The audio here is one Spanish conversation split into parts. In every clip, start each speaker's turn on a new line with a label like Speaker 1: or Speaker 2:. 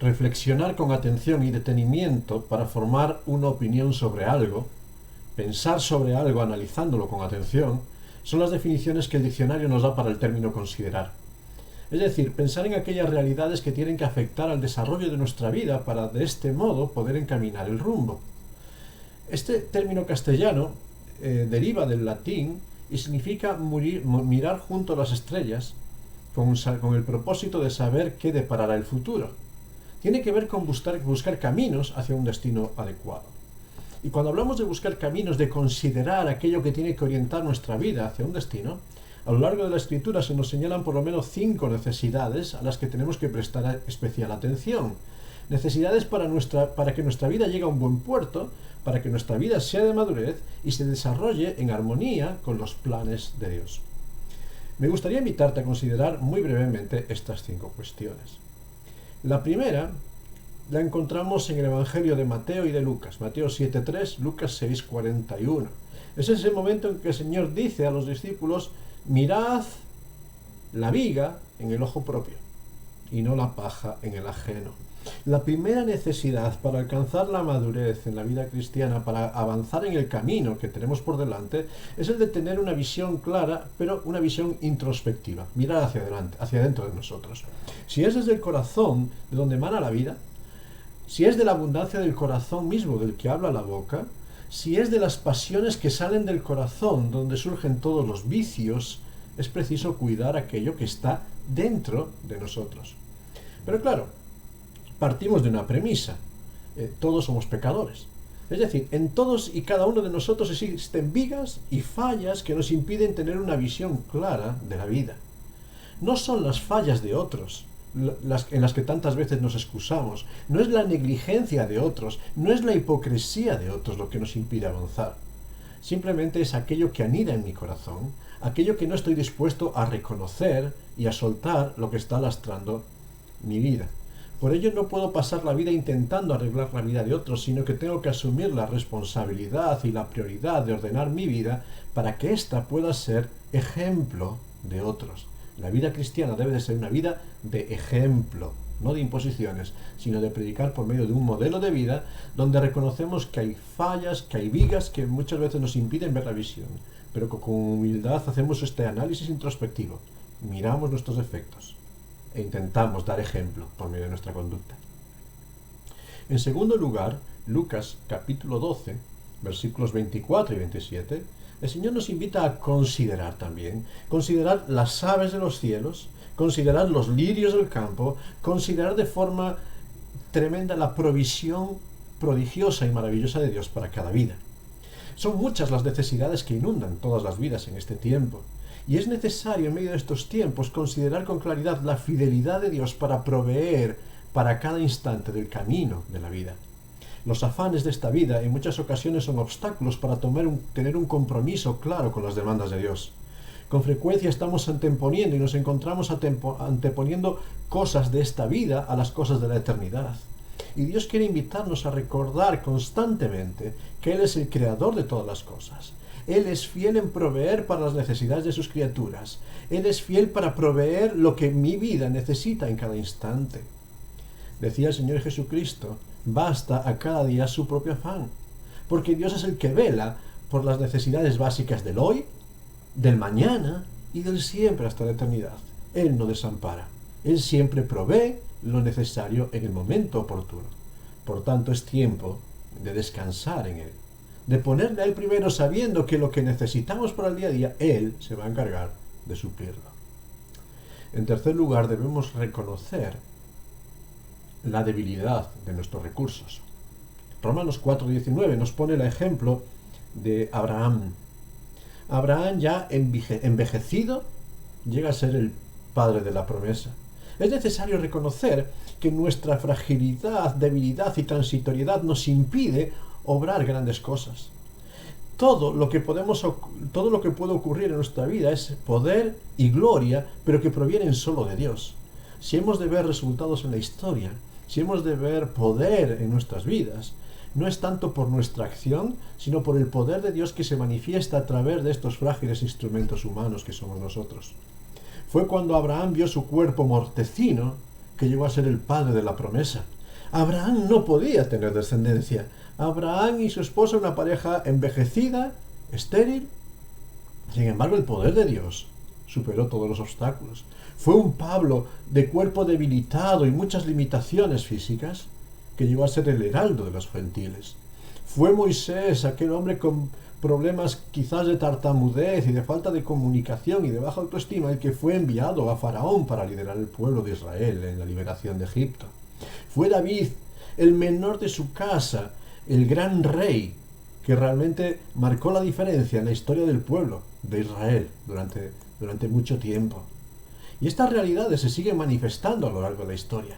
Speaker 1: reflexionar con atención y detenimiento para formar una opinión sobre algo, pensar sobre algo analizándolo con atención, son las definiciones que el diccionario nos da para el término considerar. Es decir, pensar en aquellas realidades que tienen que afectar al desarrollo de nuestra vida para de este modo poder encaminar el rumbo. Este término castellano deriva del latín y significa mirar junto a las estrellas con el propósito de saber qué deparará el futuro. Tiene que ver con buscar caminos hacia un destino adecuado. Y cuando hablamos de buscar caminos, de considerar aquello que tiene que orientar nuestra vida hacia un destino, a lo largo de la escritura se nos señalan por lo menos 5 necesidades a las que tenemos que prestar especial atención. Necesidades para que nuestra vida llegue a un buen puerto, para que nuestra vida sea de madurez y se desarrolle en armonía con los planes de Dios. Me gustaría invitarte a considerar muy brevemente estas 5 cuestiones. La primera la encontramos en el Evangelio de Mateo y de Lucas, Mateo 7.3, Lucas 6.41. Es ese momento en que el Señor dice a los discípulos: mirad la viga en el ojo propio y no la paja en el ajeno. La primera necesidad para alcanzar la madurez en la vida cristiana, para avanzar en el camino que tenemos por delante, es el de tener una visión clara, pero una visión introspectiva, mirar hacia adelante, hacia dentro de nosotros. Si es desde el corazón de donde emana la vida, si es de la abundancia del corazón mismo del que habla la boca, si es de las pasiones que salen del corazón donde surgen todos los vicios, es preciso cuidar aquello que está dentro de nosotros. Pero claro, partimos de una premisa: todos somos pecadores. Es decir, en todos y cada uno de nosotros existen vigas y fallas que nos impiden tener una visión clara de la vida. No son las fallas de otros en las que tantas veces nos excusamos, no es la negligencia de otros, no es la hipocresía de otros lo que nos impide avanzar. Simplemente es aquello que anida en mi corazón, aquello que no estoy dispuesto a reconocer y a soltar lo que está lastrando mi vida. Por ello no puedo pasar la vida intentando arreglar la vida de otros, sino que tengo que asumir la responsabilidad y la prioridad de ordenar mi vida para que ésta pueda ser ejemplo de otros. La vida cristiana debe de ser una vida de ejemplo, no de imposiciones, sino de predicar por medio de un modelo de vida donde reconocemos que hay fallas, que hay vigas que muchas veces nos impiden ver la visión, pero que con humildad hacemos este análisis introspectivo, miramos nuestros defectos e intentamos dar ejemplo por medio de nuestra conducta. En segundo lugar, Lucas capítulo 12, versículos 24 y 27, el Señor nos invita a considerar también, considerar las aves de los cielos, considerar los lirios del campo, considerar de forma tremenda la provisión prodigiosa y maravillosa de Dios para cada vida. Son muchas las necesidades que inundan todas las vidas en este tiempo, y es necesario en medio de estos tiempos considerar con claridad la fidelidad de Dios para proveer para cada instante del camino de la vida. Los afanes de esta vida en muchas ocasiones son obstáculos para tener un compromiso claro con las demandas de Dios. Con frecuencia estamos anteponiendo y nos encontramos anteponiendo cosas de esta vida a las cosas de la eternidad. Y Dios quiere invitarnos a recordar constantemente que Él es el creador de todas las cosas. Él es fiel en proveer para las necesidades de sus criaturas. Él es fiel para proveer lo que mi vida necesita en cada instante. Decía el Señor Jesucristo: basta a cada día su propio afán, porque Dios es el que vela por las necesidades básicas del hoy, del mañana y del siempre hasta la eternidad. Él no desampara, Él siempre provee lo necesario en el momento oportuno. Por tanto, es tiempo de descansar en Él, de ponerle a Él primero, sabiendo que lo que necesitamos para el día a día, Él se va a encargar de suplirlo. En tercer lugar, debemos reconocer la debilidad de nuestros recursos. Romanos 4:19 nos pone el ejemplo de Abraham. Abraham, ya envejecido, llega a ser el padre de la promesa. Es necesario reconocer que nuestra fragilidad, debilidad y transitoriedad nos impide obrar grandes cosas. Todo lo que puede ocurrir en nuestra vida es poder y gloria, pero que provienen solo de Dios. Si hemos de ver resultados en la historia, si hemos de ver poder en nuestras vidas, no es tanto por nuestra acción, sino por el poder de Dios que se manifiesta a través de estos frágiles instrumentos humanos que somos nosotros. Fue cuando Abraham vio su cuerpo mortecino que llegó a ser el padre de la promesa. Abraham no podía tener descendencia. Abraham y su esposa, una pareja envejecida, estéril. Sin embargo, el poder de Dios superó todos los obstáculos. Fue un Pablo de cuerpo debilitado y muchas limitaciones físicas que llegó a ser el heraldo de los gentiles. Fue Moisés, aquel hombre con problemas quizás de tartamudez y de falta de comunicación y de baja autoestima, el que fue enviado a Faraón para liderar el pueblo de Israel en la liberación de Egipto. Fue David, el menor de su casa, el gran rey, que realmente marcó la diferencia en la historia del pueblo de Israel durante mucho tiempo. Y estas realidades se siguen manifestando a lo largo de la historia.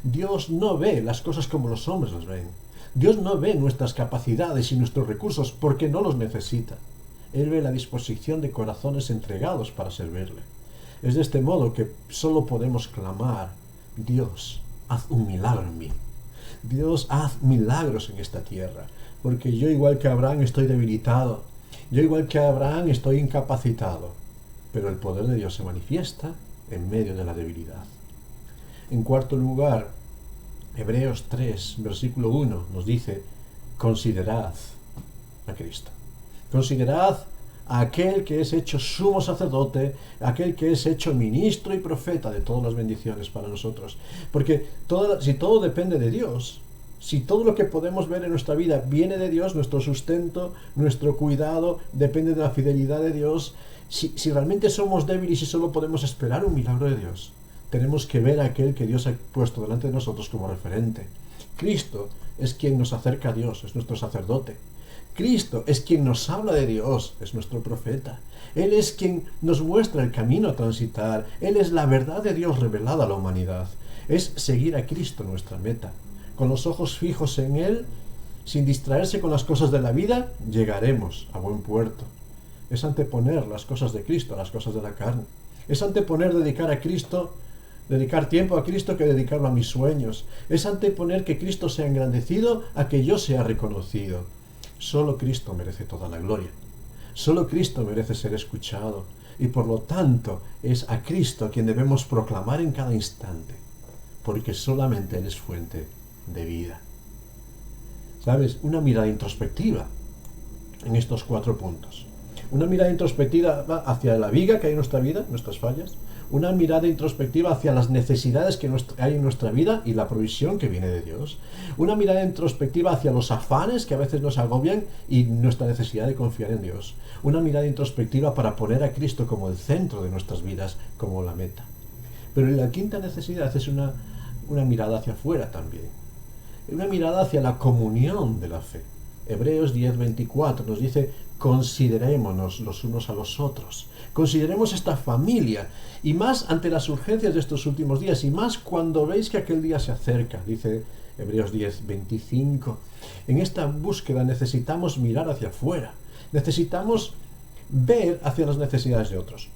Speaker 1: Dios no ve las cosas como los hombres las ven. Dios no ve nuestras capacidades y nuestros recursos porque no los necesita. Él ve la disposición de corazones entregados para servirle. Es de este modo que solo podemos clamar: Dios, haz un milagro en mí. Dios, haz milagros en esta tierra. Porque yo, igual que Abraham, estoy debilitado. Yo, igual que Abraham, estoy incapacitado. Pero el poder de Dios se manifiesta en medio de la debilidad. En cuarto lugar, Hebreos 3, versículo 1 nos dice: considerad a Cristo. Considerad a aquel que es hecho sumo sacerdote, aquel que es hecho ministro y profeta de todas las bendiciones para nosotros. Porque si todo depende de Dios, si todo lo que podemos ver en nuestra vida viene de Dios, nuestro sustento, nuestro cuidado, depende de la fidelidad de Dios, si realmente somos débiles y solo podemos esperar un milagro de Dios, tenemos que ver a aquel que Dios ha puesto delante de nosotros como referente. Cristo es quien nos acerca a Dios, es nuestro sacerdote. Cristo es quien nos habla de Dios, es nuestro profeta. Él es quien nos muestra el camino a transitar. Él es la verdad de Dios revelada a la humanidad. Es seguir a Cristo nuestra meta. Con los ojos fijos en Él, sin distraerse con las cosas de la vida, llegaremos a buen puerto. Es anteponer las cosas de Cristo a las cosas de la carne. Es anteponer dedicar tiempo a Cristo que dedicarlo a mis sueños. Es anteponer que Cristo sea engrandecido a que yo sea reconocido. Solo Cristo merece toda la gloria. Solo Cristo merece ser escuchado. Y por lo tanto es a Cristo a quien debemos proclamar en cada instante. Porque solamente Él es fuente de vida. ¿Sabes? Una mirada introspectiva en estos 4 puntos. Una mirada introspectiva hacia la viga que hay en nuestra vida, nuestras fallas. Una mirada introspectiva hacia las necesidades que hay en nuestra vida y la provisión que viene de Dios. Una mirada introspectiva hacia los afanes que a veces nos agobian y nuestra necesidad de confiar en Dios. Una mirada introspectiva para poner a Cristo como el centro de nuestras vidas, como la meta. Pero la quinta necesidad es una mirada hacia afuera también. Una mirada hacia la comunión de la fe. Hebreos 10:24 nos dice: considerémonos los unos a los otros. Consideremos esta familia, y más ante las urgencias de estos últimos días, y más cuando veis que aquel día se acerca, dice Hebreos 10:25. En esta búsqueda necesitamos mirar hacia afuera, necesitamos ver hacia las necesidades de otros.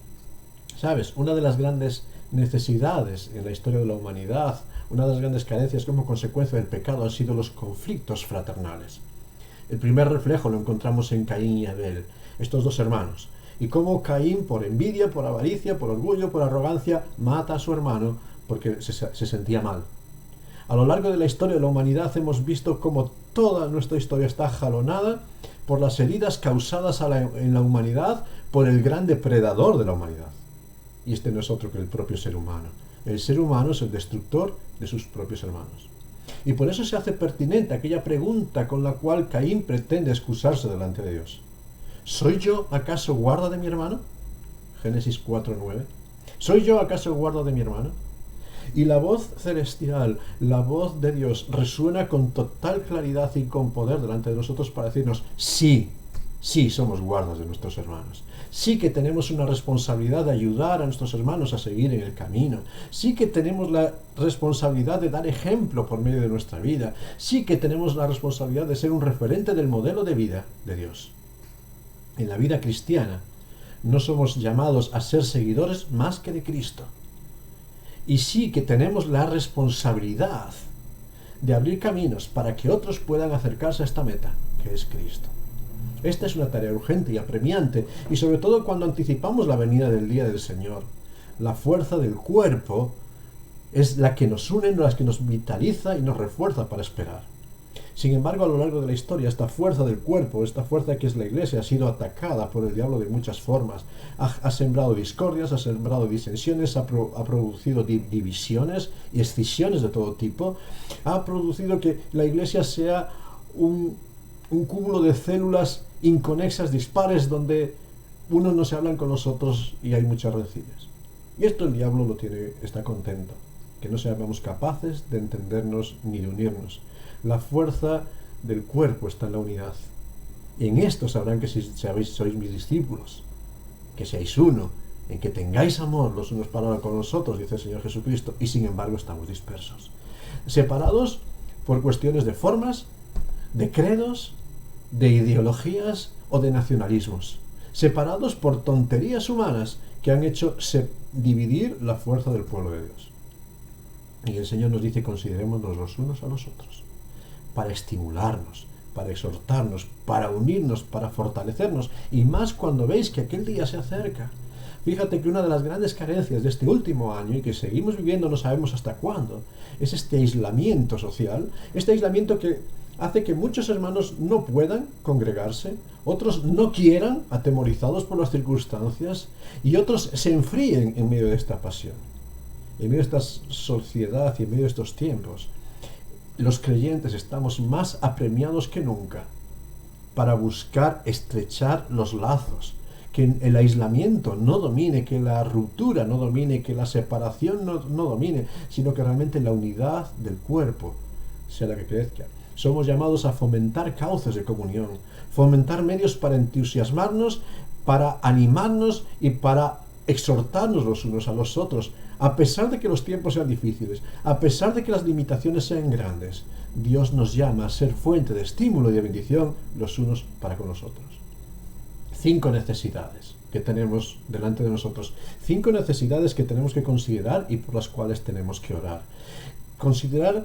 Speaker 1: ¿Sabes? Una de las grandes necesidades en la historia de la humanidad, una de las grandes carencias como consecuencia del pecado han sido los conflictos fraternales. El primer reflejo lo encontramos en Caín y Abel, estos 2 hermanos. Y cómo Caín, por envidia, por avaricia, por orgullo, por arrogancia, mata a su hermano porque se sentía mal. A lo largo de la historia de la humanidad hemos visto cómo toda nuestra historia está jalonada por las heridas causadas en la humanidad por el gran depredador de la humanidad. Y este no es otro que el propio ser humano. El ser humano es el destructor de sus propios hermanos. Y por eso se hace pertinente aquella pregunta con la cual Caín pretende excusarse delante de Dios. ¿Soy yo acaso guarda de mi hermano? Génesis 4:9. ¿Soy yo acaso guarda de mi hermano? Y la voz celestial, la voz de Dios, resuena con total claridad y con poder delante de nosotros para decirnos: sí, sí somos guardas de nuestros hermanos. Sí que tenemos una responsabilidad de ayudar a nuestros hermanos a seguir en el camino. Sí que tenemos la responsabilidad de dar ejemplo por medio de nuestra vida. Sí que tenemos la responsabilidad de ser un referente del modelo de vida de Dios. En la vida cristiana no somos llamados a ser seguidores más que de Cristo. Y sí que tenemos la responsabilidad de abrir caminos para que otros puedan acercarse a esta meta, que es Cristo. Esta es una tarea urgente y apremiante, y sobre todo cuando anticipamos la venida del día del Señor. La fuerza del cuerpo Es la que nos une, la que nos vitaliza y nos refuerza para esperar. Sin embargo, a lo largo de la historia, esta fuerza del cuerpo, esta fuerza que es la Iglesia, ha sido atacada por el diablo de muchas formas. Ha sembrado discordias, ha sembrado disensiones, ha producido divisiones y escisiones de todo tipo. Ha producido que la Iglesia sea un cúmulo de células inconexas, dispares, donde unos no se hablan con los otros y hay muchas rencillas. Y esto el diablo está contento, que no seamos capaces de entendernos ni de unirnos. La fuerza del cuerpo está en la unidad. Y en esto sabrán que sois mis discípulos, que seáis uno, en que tengáis amor los unos para con los otros, dice el Señor Jesucristo, y sin embargo estamos dispersos, separados por cuestiones de formas, de credos, de ideologías o de nacionalismos, separados por tonterías humanas que han hecho dividir la fuerza del pueblo de Dios. Y el Señor nos dice: considerémonos los unos a los otros, para estimularnos, para exhortarnos, para unirnos, para fortalecernos, y más cuando veis que aquel día se acerca. Fíjate que una de las grandes carencias de este último año, y que seguimos viviendo no sabemos hasta cuándo, es este aislamiento social, este aislamiento que hace que muchos hermanos no puedan congregarse, otros no quieran, atemorizados por las circunstancias, y otros se enfríen en medio de esta pasión. En medio de esta sociedad y en medio de estos tiempos, los creyentes estamos más apremiados que nunca para buscar estrechar los lazos, que el aislamiento no domine, que la ruptura no domine, que la separación no domine, sino que realmente la unidad del cuerpo sea la que crezca. Somos llamados a fomentar cauces de comunión, fomentar medios para entusiasmarnos, para animarnos y para exhortarnos los unos a los otros, a pesar de que los tiempos sean difíciles, a pesar de que las limitaciones sean grandes. Dios nos llama a ser fuente de estímulo y de bendición los unos para con los otros. 5 necesidades que tenemos delante de nosotros, 5 necesidades que tenemos que considerar y por las cuales tenemos que orar. Considerar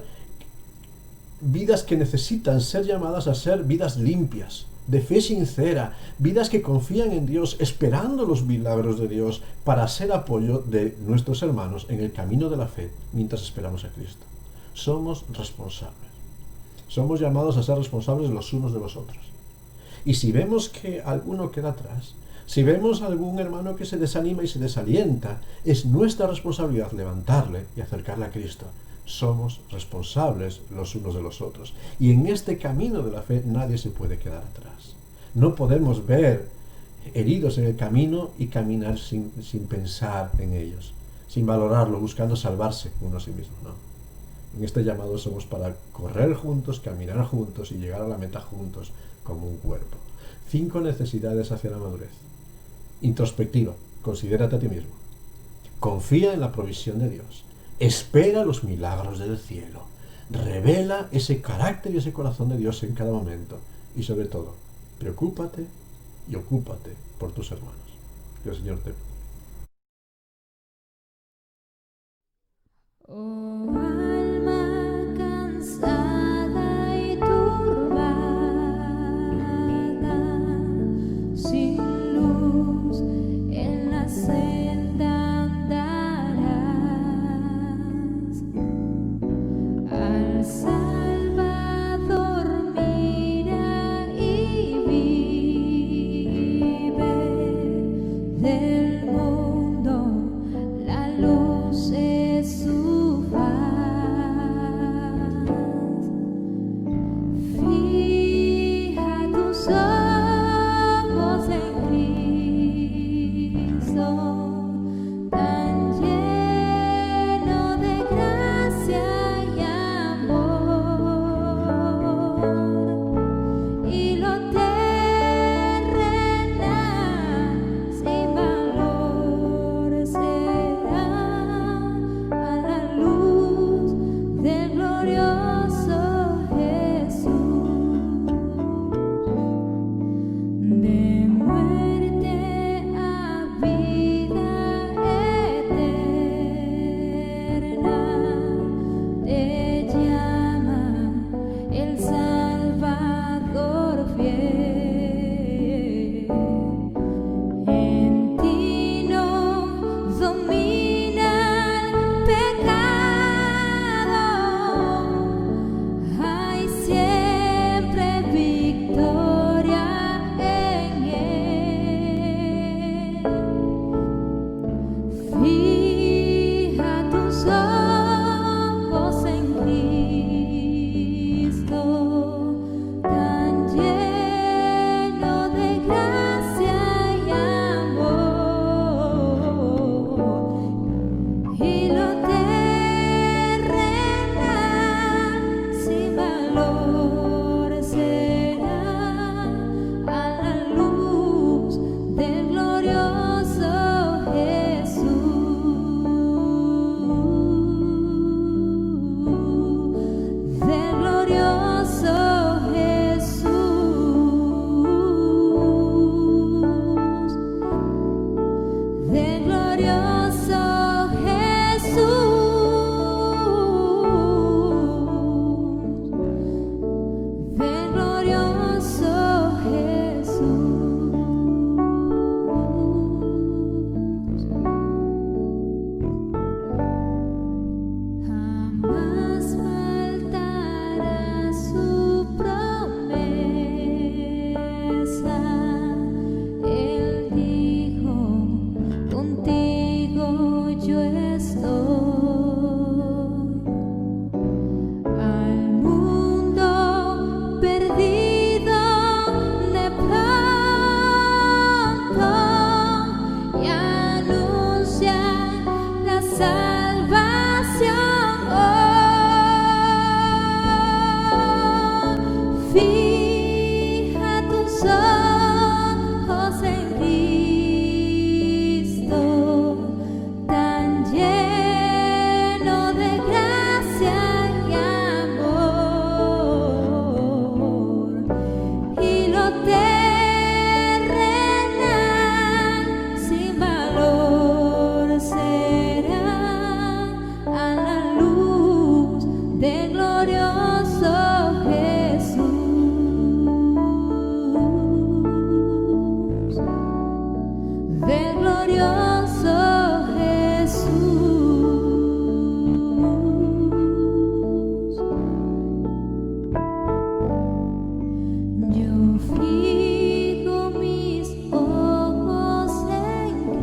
Speaker 1: vidas que necesitan ser llamadas a ser vidas limpias, de fe sincera, vidas que confían en Dios, esperando los milagros de Dios para ser apoyo de nuestros hermanos en el camino de la fe mientras esperamos a Cristo. Somos responsables. Somos llamados a ser responsables los unos de los otros. Y si vemos que alguno queda atrás, si vemos a algún hermano que se desanima y se desalienta, es nuestra responsabilidad levantarle y acercarle a Cristo. Somos responsables los unos de los otros. Y en este camino de la fe nadie se puede quedar atrás. No podemos ver heridos en el camino y caminar sin pensar en ellos, sin valorarlo, buscando salvarse uno a sí mismo. No. En este llamado somos para correr juntos, caminar juntos y llegar a la meta juntos como un cuerpo. 5 necesidades hacia la madurez. Introspectiva, considérate a ti mismo. Confía en la provisión de Dios. Espera los milagros del cielo. Revela ese carácter y ese corazón de Dios en cada momento. Y sobre todo, preocúpate y ocúpate por tus hermanos. Que el Señor te bendiga.
Speaker 2: Oh, alma cansada y turbada, sin luz en la senda andarás. Al Salvador mira y vive. Del mundo la luz es su faz.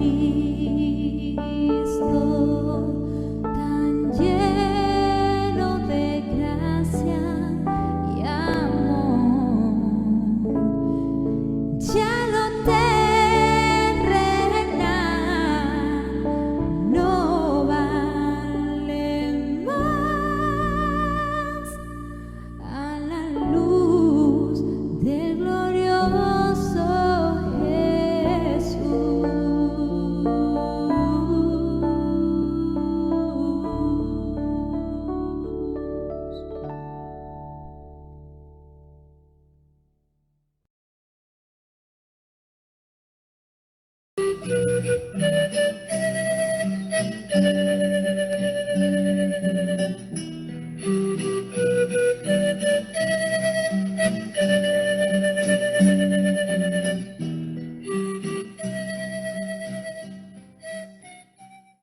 Speaker 2: venir.